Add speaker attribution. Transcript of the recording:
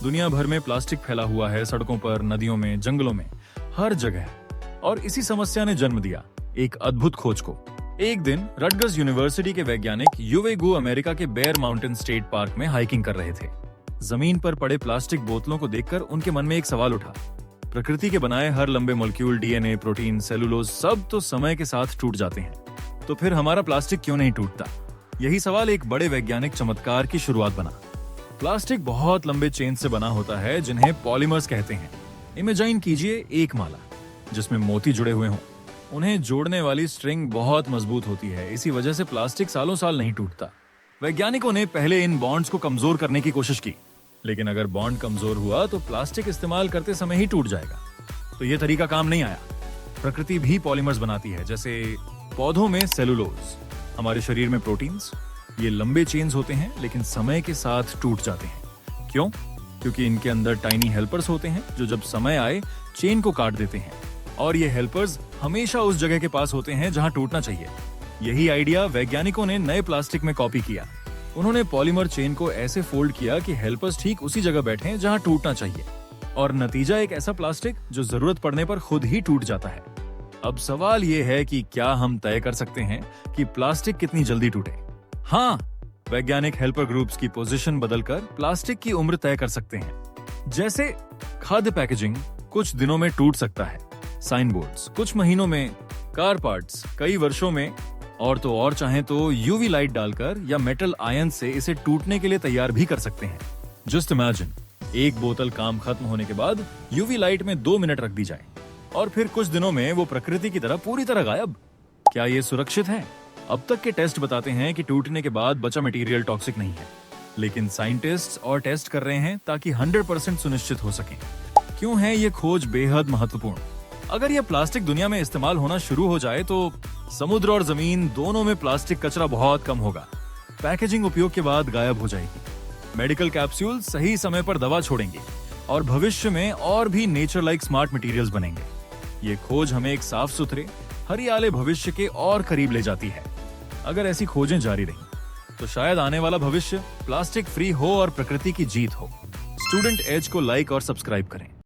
Speaker 1: दुनिया भर में प्लास्टिक फैला हुआ है, सड़कों पर, नदियों में, जंगलों में, हर जगह। और इसी समस्या ने जन्म दिया एक अद्भुत खोज को। एक दिन रटगर्स यूनिवर्सिटी के वैज्ञानिक युवे गु अमेरिका के बेयर माउंटेन स्टेट पार्क में हाइकिंग कर रहे थे। जमीन पर पड़े प्लास्टिक बोतलों को देखकर उनके मन में एक सवाल उठा। प्रकृति के बनाए हर लंबे मॉलिक्यूल, डीएनए, प्रोटीन, सेलुलोज सब तो समय के साथ टूट जाते हैं, तो फिर हमारा प्लास्टिक क्यों नहीं टूटता? यही सवाल एक बड़े वैज्ञानिक चमत्कार की शुरुआत बना। प्लास्टिक बहुत लंबे चेन से बना होता है जिन्हें पॉलीमर्स कहते हैं। इमेजिन कीजिए एक माला जिसमें मोती जुड़े हुए हों। उन्हें जोड़ने वाली स्ट्रिंग बहुत मजबूत होती है, इसी वजह से प्लास्टिक सालों साल नहीं टूटता। वैज्ञानिकों ने पहले इन बॉन्ड्स को कमजोर करने की कोशिश की, लेकिन अगर बॉन्ड कमजोर हुआ तो प्लास्टिक इस्तेमाल करते समय ही टूट जाएगा। तो ये तरीका काम नहीं आया। प्रकृति भी पॉलीमर्स बनाती है, जैसे पौधों में सेलुलोज, हमारे शरीर में प्रोटीन्स। ये लंबे चेन्स होते हैं लेकिन समय के साथ टूट जाते हैं। क्यों? क्योंकि इनके अंदर टाइनी हेल्पर्स होते हैं जो जब समय आए चेन को काट देते हैं, और ये हेल्पर्स हमेशा उस जगह के पास होते हैं जहां टूटना चाहिए। यही आइडिया वैज्ञानिकों ने नए प्लास्टिक में कॉपी किया। उन्होंने पॉलीमर चेन को ऐसे फोल्ड किया कि हेल्पर्स ठीक उसी जगह बैठे जहां टूटना चाहिए, और नतीजा एक ऐसा प्लास्टिक जो जरूरत पड़ने पर खुद ही टूट जाता है। अब सवाल ये है कि क्या हम तय कर सकते हैं कि प्लास्टिक कितनी जल्दी टूटे? हाँ, वैज्ञानिक हेल्पर ग्रुप्स की पोजीशन बदलकर प्लास्टिक की उम्र तय कर सकते हैं। जैसे खाद्य पैकेजिंग कुछ दिनों में टूट सकता है, साइन बोर्ड्स कुछ महीनों में, कार पार्ट्स कई वर्षों में, और तो और चाहें तो यूवी लाइट डालकर या मेटल आयन से इसे टूटने के लिए तैयार भी कर सकते हैं। जस्ट इमेजिन, एक बोतल काम खत्म होने के बाद यूवी लाइट में 2 मिनट रख दी जाए और फिर कुछ दिनों में वो प्रकृति की तरह पूरी तरह गायब। क्या ये सुरक्षित है? अब तक के टेस्ट बताते हैं कि टूटने के बाद बचा मटेरियल टॉक्सिक नहीं है, लेकिन साइंटिस्ट्स और टेस्ट कर रहे हैं ताकि 100% सुनिश्चित हो सके। क्यों है ये खोज बेहद महत्वपूर्ण? अगर यह प्लास्टिक दुनिया में इस्तेमाल होना शुरू हो जाए तो समुद्र और जमीन दोनों में प्लास्टिक कचरा बहुत कम होगा। पैकेजिंग उपयोग के बाद गायब हो जाएगी। मेडिकल कैप्सूल सही समय पर दवा छोड़ेंगे और भविष्य में और भी नेचर लाइक स्मार्ट मटेरियल्स बनेंगे। ये खोज हमें एक साफ सुथरे, हरियाले भविष्य के और करीब ले जाती है। अगर ऐसी खोजें जारी रहीं तो शायद आने वाला भविष्य प्लास्टिक फ्री हो और प्रकृति की जीत हो। स्टूडेंट एज को लाइक और सब्सक्राइब करें।